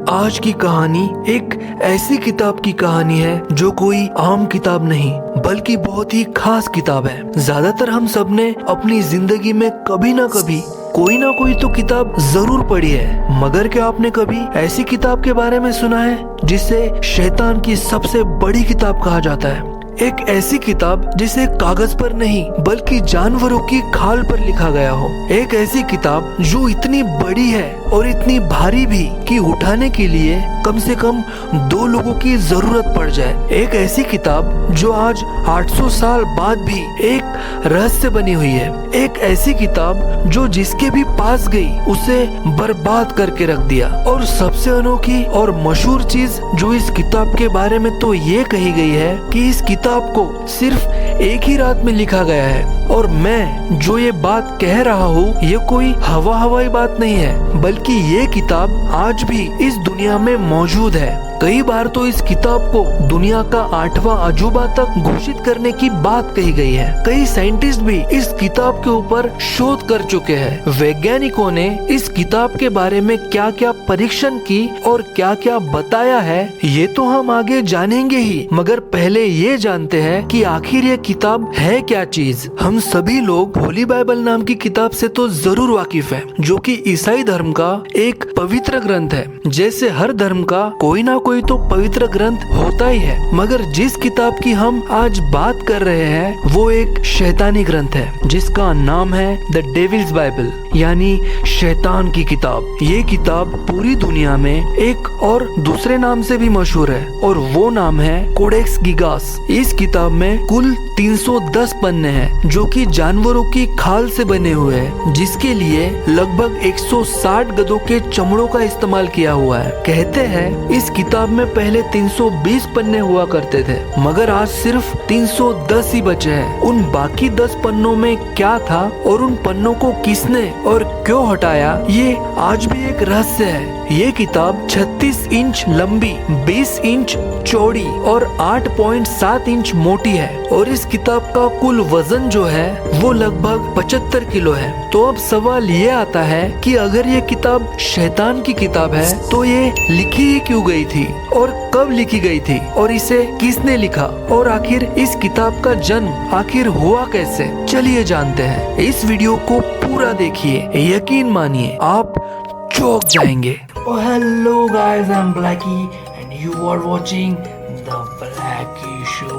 आज की कहानी एक ऐसी किताब की कहानी है जो कोई आम किताब नहीं बल्कि बहुत ही खास किताब है। ज्यादातर हम सब ने अपनी जिंदगी में कभी ना कभी कोई ना कोई तो किताब जरूर पढ़ी है, मगर क्या आपने कभी ऐसी किताब के बारे में सुना है जिसे शैतान की सबसे बड़ी किताब कहा जाता है? एक ऐसी किताब जिसे कागज पर नहीं बल्कि जानवरों की खाल पर लिखा गया हो। एक ऐसी किताब जो इतनी बड़ी है और इतनी भारी भी कि उठाने के लिए कम से कम 2 लोगों की जरूरत पड़ जाए। एक ऐसी किताब जो आज 800 साल बाद भी एक रहस्य बनी हुई है। एक ऐसी किताब जो जिसके भी पास गई उसे बर्बाद करके रख दिया। और सबसे अनोखी और मशहूर चीज जो इस किताब के बारे में तो ये कही गई है कि इस किताब को सिर्फ एक ही रात में लिखा गया है। और मैं जो ये बात कह रहा हूँ ये कोई हवाई बात नहीं है, बल्कि ये किताब आज भी इस दुनिया में मौजूद है। कई बार तो इस किताब को दुनिया का 8वां अजूबा तक घोषित करने की बात कही गई है। कई साइंटिस्ट भी इस किताब के ऊपर शोध कर चुके हैं। वैज्ञानिकों ने इस किताब के बारे में क्या क्या परीक्षण की और क्या क्या बताया है ये तो हम आगे जानेंगे ही, मगर पहले ये जानते हैं कि आखिर ये किताब है क्या चीज। हम सभी लोग होली बाइबल नाम की किताब से तो जरूर वाकिफ है, जो कि ईसाई धर्म का एक पवित्र ग्रंथ है। जैसे हर धर्म का कोई ना कोई तो पवित्र ग्रंथ होता ही है, मगर जिस किताब की हम आज बात कर रहे हैं वो एक शैतानी ग्रंथ है जिसका नाम है द डेविल्स बाइबल, यानी शैतान की किताब। ये किताब पूरी दुनिया में एक और दूसरे नाम से भी मशहूर है और वो नाम है कोडेक्स गिगास। इस किताब में कुल 310 पन्ने हैं जो कि जानवरों की खाल से बने हुए हैं, जिसके लिए लगभग 160 गधों के चमड़ों का इस्तेमाल किया हुआ है। कहते हैं इस किताब में पहले 320 पन्ने हुआ करते थे, मगर आज सिर्फ 310 ही बचे हैं। उन बाकी 10 पन्नों में क्या था और उन पन्नों को किसने और क्यों हटाया ये आज भी एक रहस्य है। ये किताब 36 इंच लंबी, 20 इंच चौड़ी और 8.7 इंच मोटी है और इस किताब का कुल वजन जो है वो लगभग 75 किलो है। तो अब सवाल ये आता है कि अगर ये किताब शैतान की किताब है तो ये लिखी ही क्यों गई थी और कब लिखी गई थी और इसे किसने लिखा और आखिर इस किताब का जन्म आखिर हुआ कैसे? चलिए जानते हैं। इस वीडियो को पूरा देखिए, यकीन मानिए आप चौंक जाएंगे। Hello guys, I'm Blackie and you are watching The Blackie Show.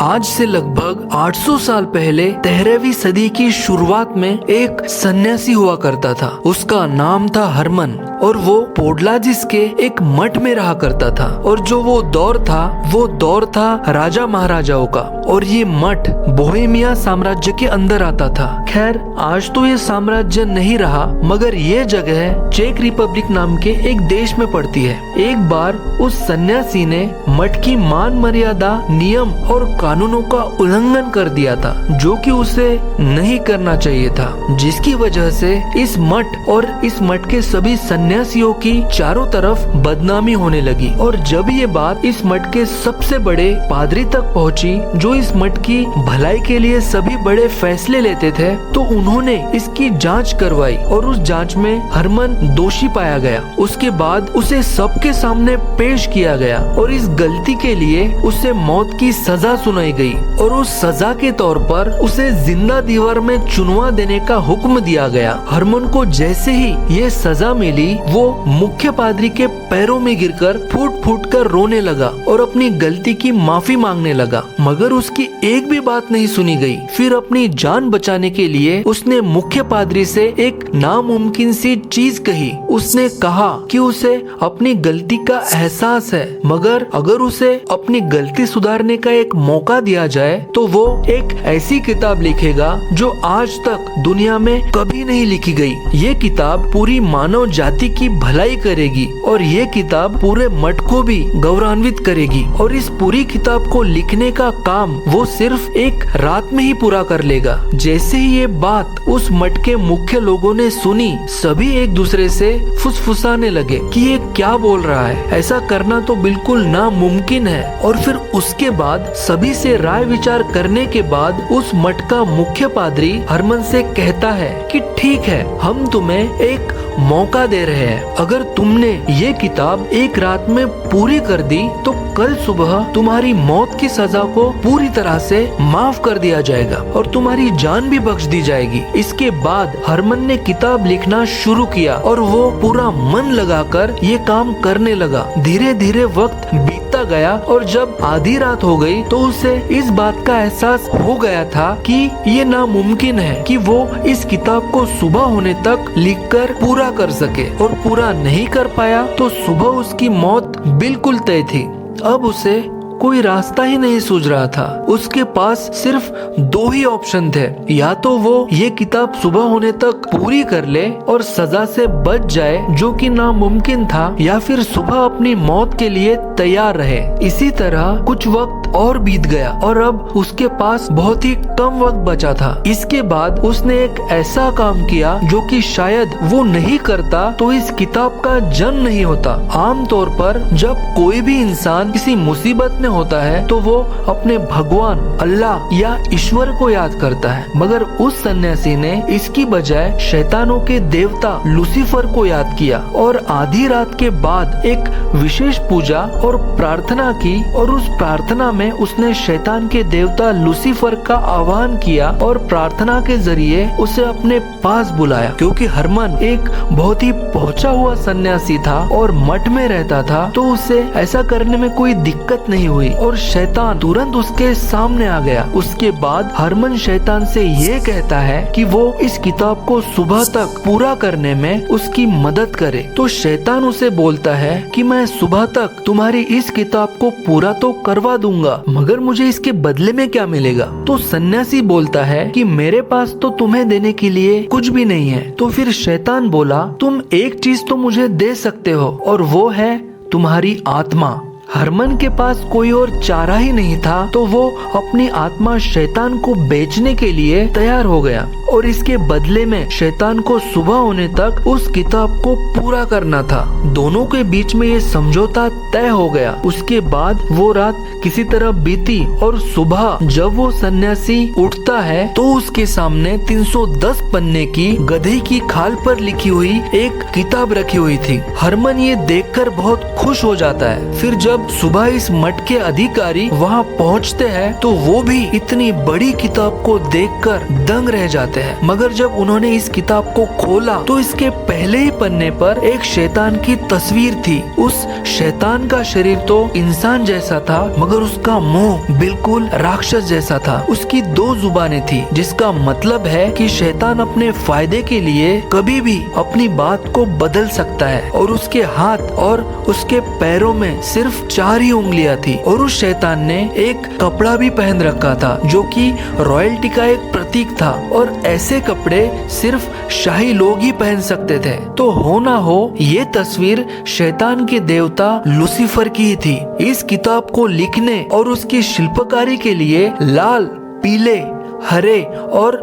आज से लगभग 800 साल पहले 13वीं सदी की शुरुआत में एक सन्यासी हुआ करता था। उसका नाम था हरमन और वो पोडलाजिस के एक मठ में रहा करता था। और जो वो दौर था राजा महाराजाओं का, और ये मठ बोहेमिया साम्राज्य के अंदर आता था। खैर आज तो ये साम्राज्य नहीं रहा, मगर ये जगह चेक रिपब्लिक नाम के एक देश में पड़ती है। एक बार उस सन्यासी ने मठ की मान मर्यादा, नियम और कानूनों का उल्लंघन कर दिया था, जो कि उसे नहीं करना चाहिए था, जिसकी वजह से इस मठ और इस मठ के सभी सन्यासियों की चारों तरफ बदनामी होने लगी। और जब ये बात इस मठ के सबसे बड़े पादरी तक पहुंची, जो इस मठ की भलाई के लिए सभी बड़े फैसले लेते थे, तो उन्होंने इसकी जांच करवाई और उस जांच में हरमन दोषी पाया गया। उसके बाद उसे सबके सामने पेश किया गया और इस गलती के लिए उसे मौत की सजा सुनाई गई और उस सजा के तौर पर उसे जिंदा दीवार में चुनवा देने का हुक्म दिया गया। हरमन को जैसे ही ये सजा मिली वो मुख्य पादरी के पैरों में गिरकर फूट फूट कर रोने लगा और अपनी गलती की माफी मांगने लगा, मगर उसकी एक भी बात नहीं सुनी गई। फिर अपनी जान बचाने के लिए उसने मुख्य पादरी से एक नामुमकिन सी चीज कही। उसने कहा कि उसे अपनी गलती का एहसास है, मगर अगर उसे अपनी गलती सुधारने का एक मौका दिया जाए तो वो एक ऐसी किताब लिखेगा जो आज तक दुनिया में कभी नहीं लिखी गई। ये किताब पूरी मानव जाति की भलाई करेगी और ये किताब पूरे मठ को भी गौरवान्वित करेगी। और इस पूरी किताब को लिखने का काम वो सिर्फ एक रात में ही पूरा कर लेगा। जैसे ही ये बात उस मठ के मुख्य लोगों ने सुनी, सभी एक दूसरे से फुसफुसाने लगे कि ये क्या बोल रहा है, ऐसा करना तो बिल्कुल नामुमकिन है। और फिर उसके बाद सभी से राय विचार करने के बाद उस मठ का मुख्य पादरी हरमन से कहता है कि ठीक है, हम तुम्हें एक मौका दे रहे हैं। अगर तुमने ये किताब एक रात में पूरी कर दी तो कल सुबह तुम्हारी मौत की सजा को पूरी तरह से माफ कर दिया जाएगा और तुम्हारी जान भी बख्श दी जाएगी। इसके बाद हरमन ने किताब लिखना शुरू किया और वो पूरा मन लगाकर ये काम करने लगा। धीरे धीरे वक्त बीतता गया और जब आधी रात हो गई तो उसे इस बात का एहसास हो गया था कि ये नामुमकिन है कि वो इस किताब को सुबह होने तक लिखकर पूरा कर सके, और पूरा नहीं कर पाया तो सुबह उसकी मौत बिल्कुल तय थी। अब उसे कोई रास्ता ही नहीं सूझ रहा था। उसके पास सिर्फ दो ही ऑप्शन थे, या तो वो ये किताब सुबह होने तक पूरी कर ले और सजा से बच जाए जो कि नामुमकिन था, या फिर सुबह अपनी मौत के लिए तैयार रहे। इसी तरह कुछ वक्त और बीत गया और अब उसके पास बहुत ही कम वक्त बचा था। इसके बाद उसने एक ऐसा काम किया जो कि शायद वो नहीं करता तो इस किताब का जन्म नहीं होता। आमतौर पर जब कोई भी इंसान किसी मुसीबत में होता है तो वो अपने भगवान अल्लाह या ईश्वर को याद करता है, मगर उस सन्यासी ने इसकी बजाय शैतानों के देवता लूसीफर को याद किया और आधी रात के बाद एक विशेष पूजा और प्रार्थना की, और उस प्रार्थना में उसने शैतान के देवता लूसीफर का आह्वान किया और प्रार्थना के जरिए उसे अपने पास बुलाया। क्योंकि हरमन एक बहुत ही पहुंचा हुआ सन्यासी था और मठ में रहता था तो उसे ऐसा करने में कोई दिक्कत नहीं हुई और शैतान तुरंत उसके सामने आ गया। उसके बाद हरमन शैतान से ये कहता है कि वो इस किताब को सुबह तक पूरा करने में उसकी मदद करे। तो शैतान उसे बोलता है कि मैं सुबह तक तुम्हारी इस किताब को पूरा तो करवा दूंगा, मगर मुझे इसके बदले में क्या मिलेगा? तो सन्यासी बोलता है कि मेरे पास तो तुम्हें देने के लिए कुछ भी नहीं है। तो फिर शैतान बोला, तुम एक चीज तो मुझे दे सकते हो और वो है तुम्हारी आत्मा। हरमन के पास कोई और चारा ही नहीं था तो वो अपनी आत्मा शैतान को बेचने के लिए तैयार हो गया और इसके बदले में शैतान को सुबह होने तक उस किताब को पूरा करना था। दोनों के बीच में ये समझौता तय हो गया। उसके बाद वो रात किसी तरह बीती और सुबह जब वो सन्यासी उठता है तो उसके सामने 310 पन्ने की गधे की खाल पर लिखी हुई एक किताब रखी हुई थी। हरमन ये देखकर बहुत खुश हो जाता है। फिर जब सुबह इस मठ के अधिकारी वहाँ पहुँचते हैं तो वो भी इतनी बड़ी किताब को देखकर दंग रह जाते हैं। मगर जब उन्होंने इस किताब को खोला तो इसके पहले ही पन्ने पर एक शैतान की तस्वीर थी। उस शैतान का शरीर तो इंसान जैसा था मगर उसका मुंह बिल्कुल राक्षस जैसा था। उसकी 2 जुबानें थी, जिसका मतलब है कि शैतान अपने फायदे के लिए कभी भी अपनी बात को बदल सकता है। और उसके हाथ और उसके पैरों में सिर्फ 4 ही उंगलियां थी और उस शैतान ने एक कपड़ा भी पहन रखा था जो कि रॉयल्टी का एक प्रतीक था और ऐसे कपड़े सिर्फ शाही लोग ही पहन सकते थे। तो हो ना हो ये तस्वीर शैतान के देवता लूसीफर की ही थी। इस किताब को लिखने और उसकी शिल्पकारी के लिए लाल, पीले, हरे और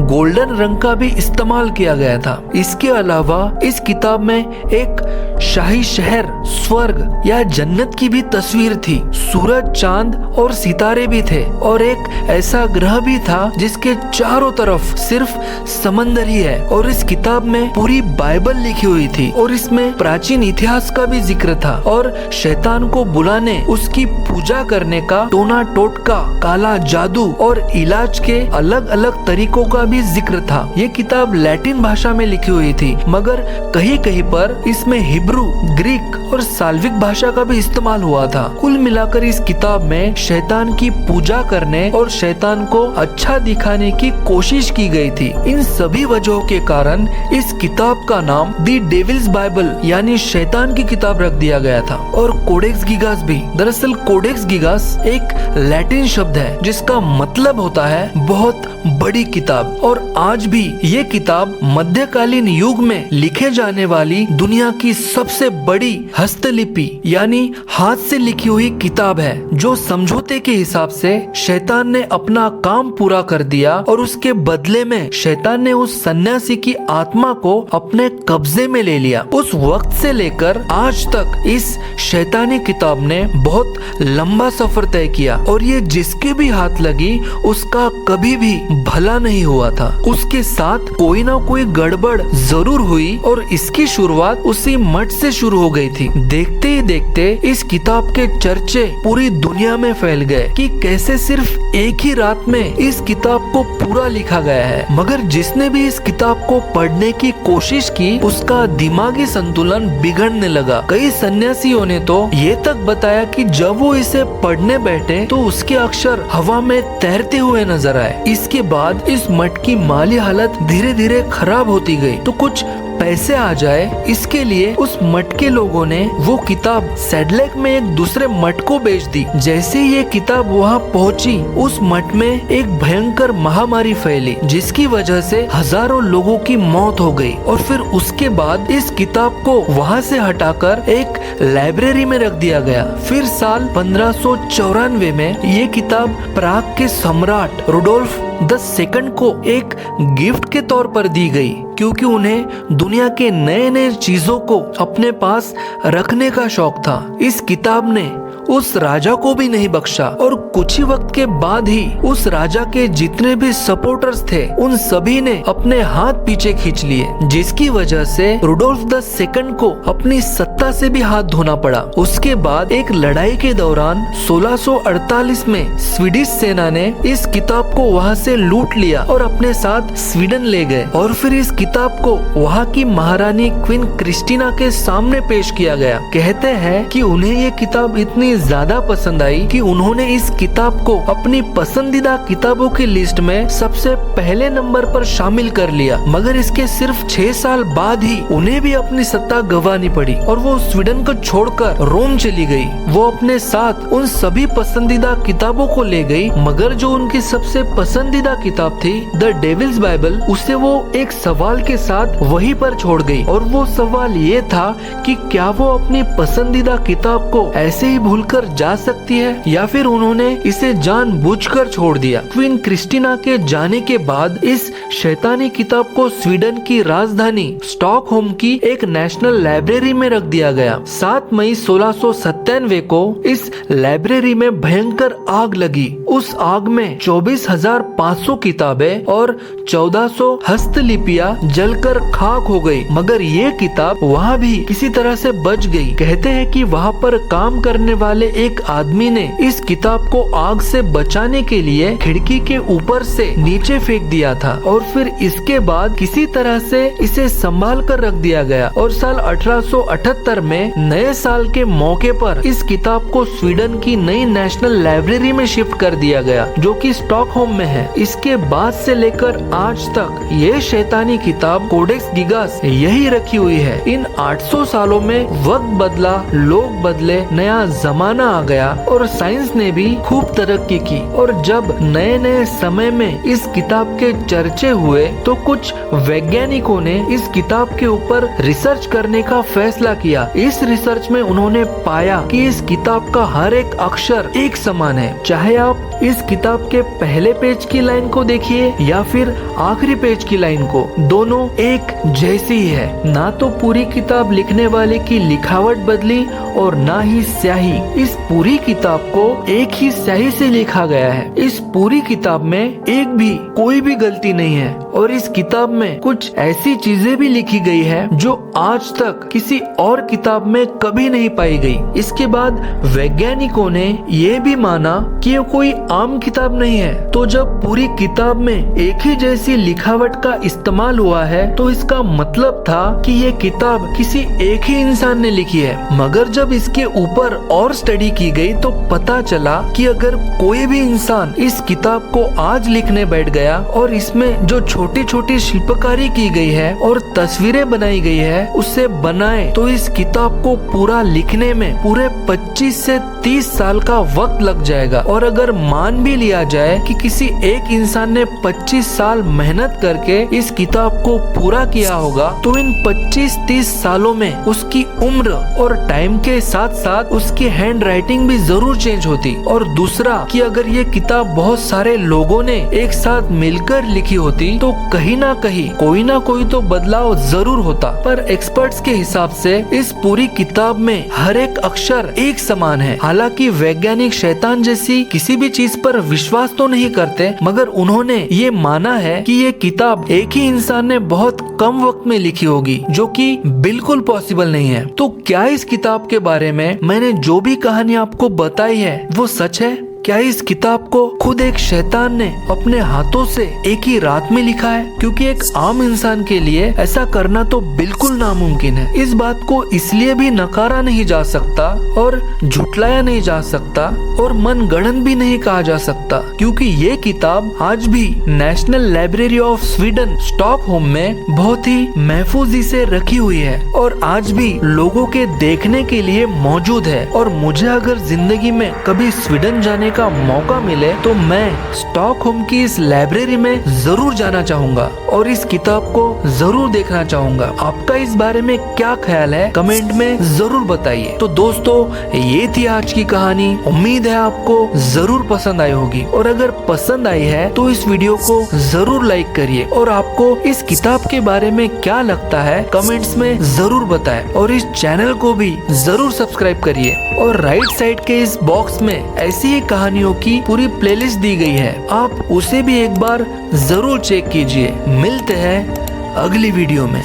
गोल्डन रंग का भी इस्तेमाल किया गया था। इसके अलावा इस किताब में एक शाही शहर, स्वर्ग या जन्नत की भी तस्वीर थी। सूरज, चांद और सितारे भी थे और एक ऐसा ग्रह भी था जिसके चारों तरफ सिर्फ समंदर ही है। और इस किताब में पूरी बाइबल लिखी हुई थी और इसमें प्राचीन इतिहास का भी जिक्र था और शैतान को बुलाने, उसकी पूजा करने का टोना टोटका, काला जादू और इलाज के अलग अलग तरीकों का भी जिक्र था। ये किताब लैटिन भाषा में लिखी हुई थी मगर कहीं कहीं पर इसमें हिब्रू, ग्रीक और साल्विक भाषा का भी इस्तेमाल हुआ था। कुल मिलाकर इस किताब में शैतान की पूजा करने और शैतान को अच्छा दिखाने की कोशिश की गई थी। इन सभी वजहों के कारण इस किताब का नाम दी डेविल्स बाइबल यानी शैतान की किताब रख दिया गया था। और कोडेक्स गीगास भी, दरअसल कोडेक्स गीगास एक लैटिन शब्द है जिसका मतलब होता है बहुत बड़ी किताब। और आज भी ये किताब मध्यकालीन युग में लिखे जाने वाली दुनिया की सबसे बड़ी हस्तलिपि यानी हाथ से लिखी हुई किताब है, जो समझौते के हिसाब से शैतान ने अपना काम पूरा कर दिया और उसके बदले में शैतान ने उस सन्यासी की आत्मा को अपने कब्जे में ले लिया। उस वक्त से लेकर आज तक इस शैतानी किताब ने बहुत लंबा सफर तय किया और ये जिसके भी हाथ लगी उसका कभी भी भला नहीं हुआ था। उसके साथ कोई ना कोई गड़बड़ जरूर हुई और इसकी शुरुआत उसी मठ से शुरू हो गई थी। देखते ही देखते इस किताब के चर्चे पूरी दुनिया में फैल गए कि कैसे सिर्फ एक ही रात में इस किताब को पूरा लिखा गया है। मगर जिसने भी इस किताब को पढ़ने की कोशिश की उसका दिमागी संतुलन बिगड़ने लगा। कई सन्यासियों ने तो ये तक बताया कि जब वो इसे पढ़ने बैठे तो उसके अक्षर हवा में तैरते हुए नजर आए। इसके बाद इस मठ की माली हालत धीरे धीरे खराब होती गई तो कुछ पैसे आ जाए इसके लिए उस मठ के लोगों ने वो किताब सैडलेक में एक दूसरे मठ को बेच दी। जैसे ही ये किताब वहाँ पहुँची उस मठ में एक भयंकर महामारी फैली जिसकी वजह से हजारों लोगों की मौत हो गई। और फिर उसके बाद इस किताब को वहाँ से हटाकर एक लाइब्रेरी में रख दिया गया। फिर साल 1594 में ये किताब प्राग के सम्राट रुडोल्फ द सेकंड को एक गिफ्ट के तौर पर दी गई क्योंकि उन्हें दुनिया के नए नए चीजों को अपने पास रखने का शौक था। इस किताब ने उस राजा को भी नहीं बख्शा और कुछ ही वक्त के बाद ही उस राजा के जितने भी सपोर्टर्स थे उन सभी ने अपने हाथ पीछे खींच लिए, जिसकी वजह से रुडोल्फ द सेकंड को अपनी सत्ता से भी हाथ धोना पड़ा। उसके बाद एक लड़ाई के दौरान 1648 में स्वीडिश सेना ने इस किताब को वहाँ से लूट लिया और अपने साथ स्वीडन ले गए। और फिर इस किताब को वहाँ की महारानी क्वीन क्रिस्टीना के सामने पेश किया गया। कहते हैं कि उन्हें ये किताब इतनी ज्यादा पसंद आई कि उन्होंने इस किताब को अपनी पसंदीदा किताबों की लिस्ट में सबसे पहले नंबर पर शामिल कर लिया। मगर इसके सिर्फ 6 साल बाद ही उन्हें भी अपनी सत्ता गंवानी पड़ी और वो स्वीडन को छोड़कर रोम चली गई। वो अपने साथ उन सभी पसंदीदा किताबों को ले गई, मगर जो उनकी सबसे पसंदीदा किताब थी द डेविल्स बाइबल, उसे वो एक सवाल के साथ वहीं पर छोड़ गई। और वो सवाल ये था कि क्या वो अपनी पसंदीदा किताब को ऐसे ही भूल कर जा सकती है या फिर उन्होंने इसे जानबूझकर छोड़ दिया। क्वीन क्रिस्टीना के जाने के बाद इस शैतानी किताब को स्वीडन की राजधानी स्टॉकहोम की एक नेशनल लाइब्रेरी में रख दिया गया। 7 मई 1697 को इस लाइब्रेरी में भयंकर आग लगी। उस आग में 24,500 किताबें और 1400 हस्तलिपियां जलकर खाक हो गई। मगर ये किताब वहाँ भी किसी तरह से बच गई। कहते हैं कि वहाँ पर काम करने वाले एक आदमी ने इस किताब को आग से बचाने के लिए खिड़की के ऊपर से नीचे फेंक दिया था और फिर इसके बाद किसी तरह से इसे संभाल कर रख दिया गया। और साल 1878 में नए साल के मौके पर इस किताब को स्वीडन की नई नेशनल लाइब्रेरी में शिफ्ट कर दिया गया जो कि स्टॉकहोम में है। इसके बाद से लेकर आज तक ये शैतानी किताब कोडेक्स गिगास यही रखी हुई है। इन 800 सालों में वक्त बदला, लोग बदले, नया जमाना आ गया और साइंस ने भी खूब तरक्की की। और जब नए नए समय में इस किताब के चर्चे हुए तो कुछ वैज्ञानिकों ने इस किताब के ऊपर रिसर्च करने का फैसला किया। इस रिसर्च में उन्होंने पाया कि इस किताब का हर एक अक्षर एक समान है। चाहे आप इस किताब के पहले पेज की लाइन को देखिए या फिर आखिरी पेज की लाइन को, दोनों एक जैसी ही है। ना तो पूरी किताब लिखने वाले की लिखावट बदली और ना ही स्याही। इस पूरी किताब को एक ही स्याही से लिखा गया है। इस पूरी किताब में एक भी कोई भी गलती नहीं है और इस किताब में कुछ ऐसी चीजें भी लिखी गई है जो आज तक किसी और किताब में कभी नहीं पाई गई। इसके बाद वैज्ञानिकों ने यह भी माना कि ये कोई आम किताब नहीं है। तो जब पूरी किताब में एक ही जैसी लिखावट का इस्तेमाल हुआ है तो इसका मतलब था कि ये किताब किसी एक ही इंसान ने लिखी है। मगर जब इसके ऊपर और स्टडी की गई तो पता चला कि अगर कोई भी इंसान इस किताब को आज लिखने बैठ गया और इसमें जो छोटी छोटी शिल्पकारी की गई है और तस्वीरें बनाई गई है उससे बनाए तो इस किताब को पूरा लिखने में पूरे 25 से 30 साल का वक्त लग जाएगा। और अगर मान भी लिया जाए कि किसी एक इंसान ने 25 साल मेहनत करके इस किताब को पूरा किया होगा तो इन 25-30 सालों में उसकी उम्र और टाइम के साथ साथ उसकी हैंड राइटिंग भी जरूर चेंज होती। और दूसरा कि अगर ये किताब बहुत सारे लोगों ने एक साथ मिलकर लिखी होती तो कहीं ना कहीं कोई ना कोई तो बदलाव जरूर होता। पर एक्सपर्ट्स के हिसाब से इस पूरी किताब में हर एक अक्षर एक समान है। हालांकि वैज्ञानिक शैतान जैसी किसी भी चीज पर विश्वास तो नहीं करते, मगर उन्होंने ये माना है कि ये किताब एक ही इंसान ने बहुत कम वक्त में लिखी होगी, जो कि बिल्कुल पॉसिबल नहीं है। तो क्या इस किताब के बारे में मैंने जो भी कहानी आपको बताई है वो सच है? क्या इस किताब को खुद एक शैतान ने अपने हाथों से एक ही रात में लिखा है? क्योंकि एक आम इंसान के लिए ऐसा करना तो बिल्कुल नामुमकिन है। इस बात को इसलिए भी नकारा नहीं जा सकता और झुटलाया नहीं जा सकता और मनगढ़ंत भी नहीं कहा जा सकता, क्योंकि ये किताब आज भी national library of Sweden Stockholm में बहुत ही महफूजी से रखी हुई है और आज भी लोगों के देखने के लिए मौजूद है। और मुझे अगर जिंदगी में कभी स्वीडन जाने का मौका मिले तो मैं स्टॉकहोम की इस लाइब्रेरी में जरूर जाना चाहूंगा और इस किताब को जरूर देखना चाहूंगा। आपका इस बारे में क्या ख्याल है कमेंट में जरूर बताइए। तो दोस्तों, ये थी आज की कहानी। उम्मीद है आपको जरूर पसंद आई होगी और अगर पसंद आई है तो इस वीडियो को जरूर लाइक करिए और आपको इस किताब के बारे में क्या लगता है कमेंट्स में जरूर बताएं और इस चैनल को भी जरूर सब्सक्राइब करिए। और राइट साइड के इस बॉक्स में ऐसी ही कहानियों की पूरी प्लेलिस्ट दी गई है, आप उसे भी एक बार जरूर चेक कीजिए। मिलते हैं अगली वीडियो में।